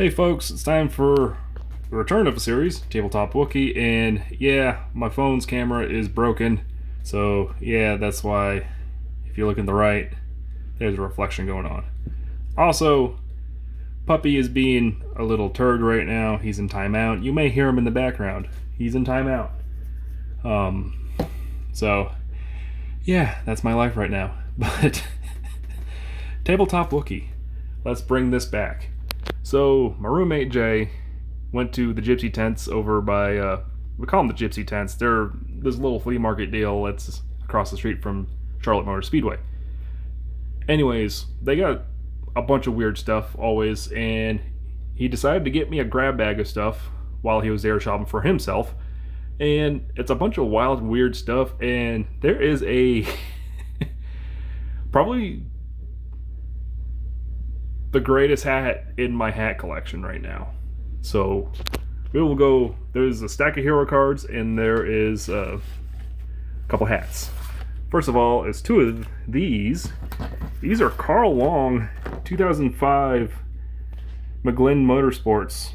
Hey folks, it's time for the return of a series, Tabletop Wookie, and yeah, my phone's camera is broken, so yeah, that's why if you look in the right, there's a reflection going on. Also, Puppy is being a little turd right now. He's in timeout. You may hear him in the background. He's in timeout. So yeah, that's my life right now. But Tabletop Wookie, let's bring this back. So my roommate Jay went to the Gypsy Tents over by, we call them the Gypsy Tents. They're this little flea market deal that's across the street from Charlotte Motor Speedway. Anyways, they got a bunch of weird stuff always, and he decided to get me a grab bag of stuff while he was there shopping for himself. And it's a bunch of wild, weird stuff, and there is a probably the greatest hat in my hat collection right now. So we will go, there's a stack of hero cards and there is a couple hats. First of all, is two of these. These are Carl Long 2005 McGlynn Motorsports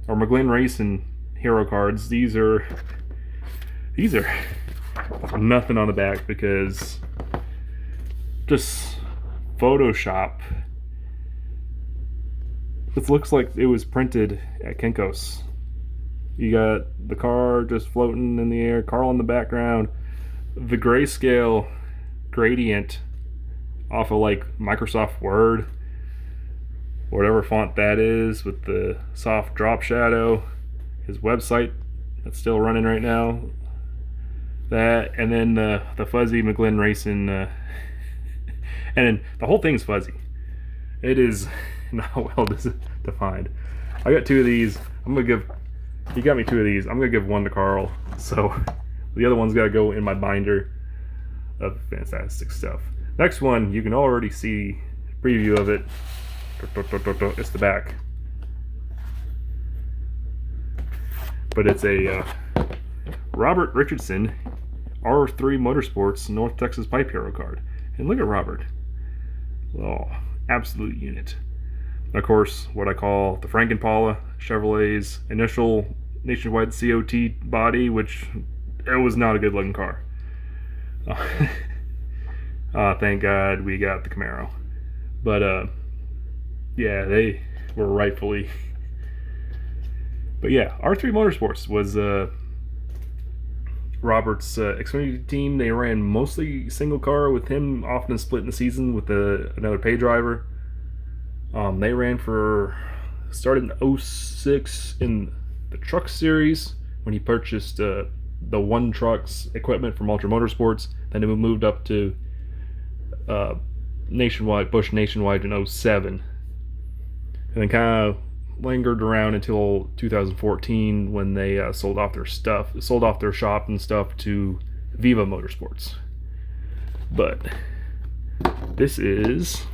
or McGlynn Racing hero cards. These are nothing on the back because just Photoshop. It looks like it was printed at Kinko's. You got the car just floating in the air, Carl in the background, the grayscale gradient off of like Microsoft Word, whatever font that is, with the soft drop shadow, his website that's still running right now, that, and then the fuzzy McGlynn Racing, and then the whole thing's fuzzy. It is not well defined. I got two of these. He got me two of these. I'm gonna give one to Carl. So the other one's gotta go in my binder of fantastic stuff. Next one, you can already see a preview of it. It's the back. But it's a Robert Richardson R3 Motorsports North Texas Pipe Hero card. And look at Robert. Oh, absolute unit. Of course, what I call the Frankenpaula, Chevrolet's initial nationwide COT body, which it was not a good looking car. Thank God we got the Camaro. But yeah, they were rightfully. But yeah, R3 Motorsports was Robert's Xfinity team. They ran mostly single car with him, often splitting the season with another pay driver. They ran started in 06 in the truck series when he purchased the one truck's equipment from Ultra Motorsports. Then it moved up to Bush Nationwide in 07. And then kind of lingered around until 2014 when they sold off their shop and stuff to Viva Motorsports. But this is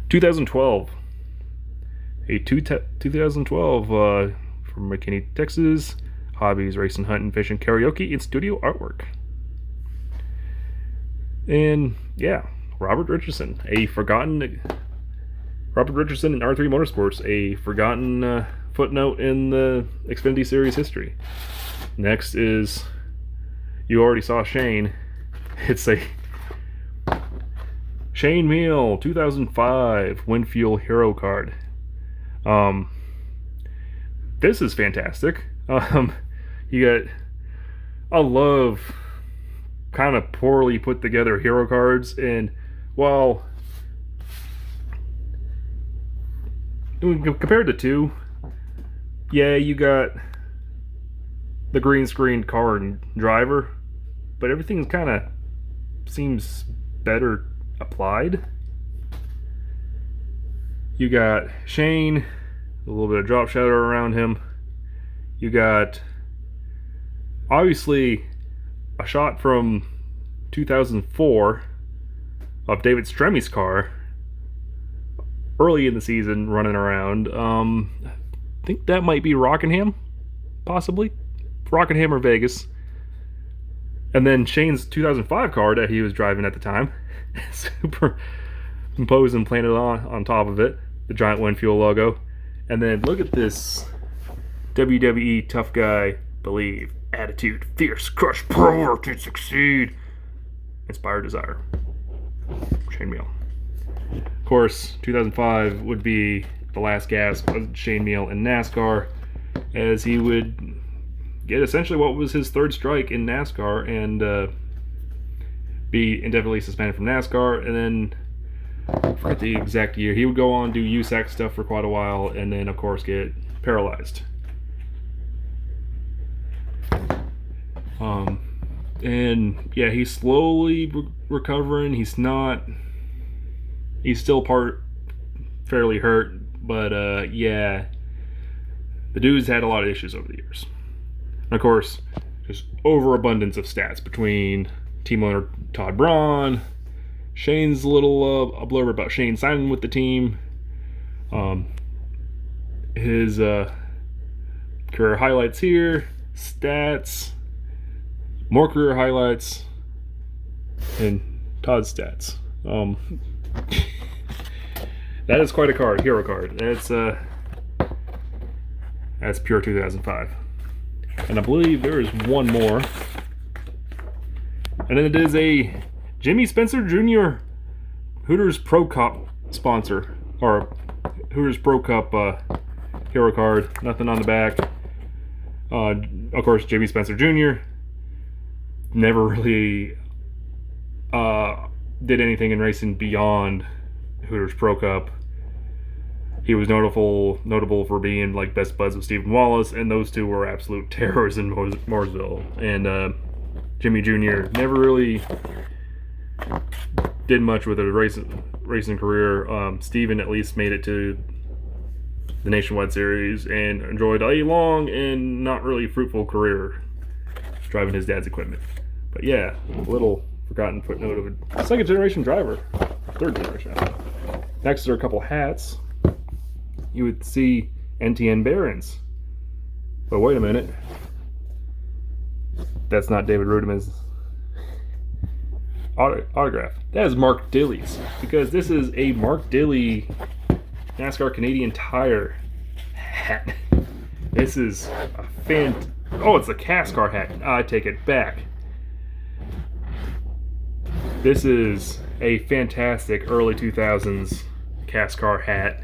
2012. A 2012 from McKinney, Texas. Hobbies, racing, hunting, fishing, karaoke, and studio artwork. And yeah, Robert Richardson and R3 Motorsports, a forgotten footnote in the Xfinity Series history. Next is, you already saw Shane. It's a Shane Meal 2005 Winfuel Hero card. This is fantastic. You got, I love kind of poorly put together hero cards, and while compared to two, yeah, you got the green screen car and driver, but everything kind of seems better applied. You got Shane, a little bit of drop shadow around him. You got obviously a shot from 2004 of David Stremmy's car early in the season running around. I think that might be Rockingham, possibly Rockingham or Vegas. And then Shane's 2005 car that he was driving at the time, superimposed and planted on top of it, the giant Winfuel logo. And then look at this WWE tough guy, believe, attitude, fierce, crush, power to succeed, inspire desire. Chainmail. Of course, 2005 would be the last gasp of Chainmail in NASCAR, as he would get essentially what was his third strike in NASCAR and be indefinitely suspended from NASCAR. And then, I forget the exact year, he would go on do USAC stuff for quite a while, and then of course get paralyzed. And yeah, he's slowly recovering. He's still fairly hurt, but yeah, the dude's had a lot of issues over the years. And of course, just overabundance of stats between team owner Todd Braun, Shane's little a blurb about Shane signing with the team, his career highlights here, stats, more career highlights, and Todd's stats. That is quite a card, hero card. That's pure 2005. And I believe there is one more. And then it is a Jimmy Spencer Jr. Hooters Pro Cup sponsor, or Hooters Pro Cup hero card. Nothing on the back. Of course, Jimmy Spencer Jr. never really did anything in racing beyond Hooters Pro Cup. He was notable for being like best buds with Stephen Wallace, and those two were absolute terrors in Mooresville. And Jimmy Jr. never really did much with a racing career. Stephen at least made it to the Nationwide Series and enjoyed a long and not really fruitful career driving his dad's equipment. But yeah, a little forgotten footnote of a second generation driver, third generation. Next are a couple hats. You would see NTN Barons. But wait a minute. That's not David Rudiman's autograph. That is Mark Dilley's, because this is a Mark Dilley NASCAR Canadian Tire hat. This is a it's a CASCAR hat. I take it back. This is a fantastic early 2000s CASCAR hat.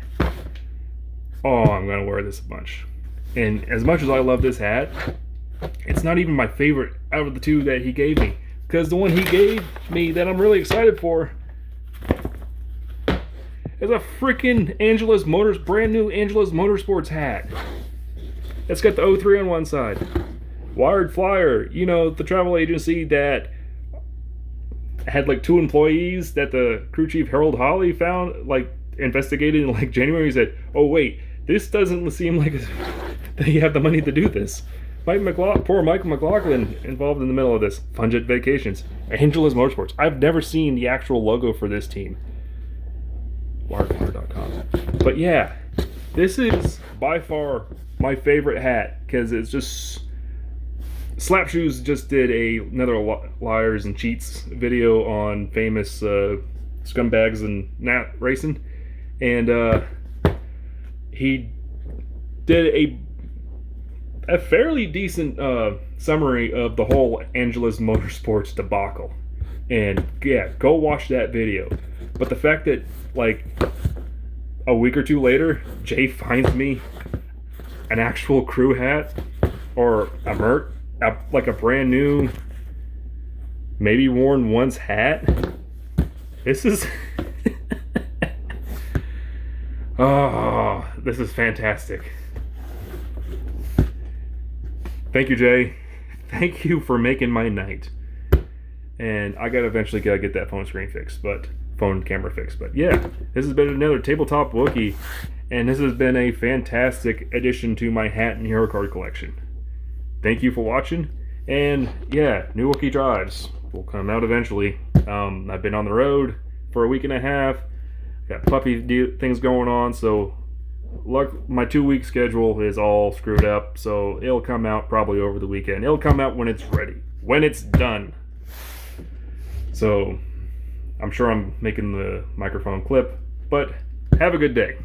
Oh, I'm going to wear this a bunch. And as much as I love this hat, it's not even my favorite out of the two that he gave me. Because the one he gave me that I'm really excited for is a freaking brand new Angela's Motorsports hat. It's got the 03 on one side. Wired Flyer, the travel agency that had like 2 employees that the crew chief Harold Hawley found, investigated in January. He said, oh wait, this doesn't seem like they have the money to do this. Poor Michael McLaughlin involved in the middle of this. Funjet Vacations. Angela's Motorsports. I've never seen the actual logo for this team. Wiredflyer.com. But yeah, this is by far my favorite hat, because it's just... Slap Shoes just did another Liars and Cheats video on famous scumbags and racing, and he did a fairly decent summary of the whole Angela's Motorsports debacle. And yeah, go watch that video. But the fact that a week or two later, Jay finds me an actual crew hat or a Mert, like a brand new, maybe worn once hat. This is oh, this is fantastic. Thank you, Jay. Thank you for making my night. And I eventually gotta get that phone camera fixed. But yeah, this has been another Tabletop Wookie, and this has been a fantastic addition to my hat and hero card collection. Thank you for watching, and yeah, new Wookie drives will come out eventually. I've been on the road for a week and a half, got puppy things going on, so my 2-week schedule is all screwed up, so it'll come out probably over the weekend. It'll come out when it's ready, when it's done. So I'm sure I'm making the microphone clip, but have a good day.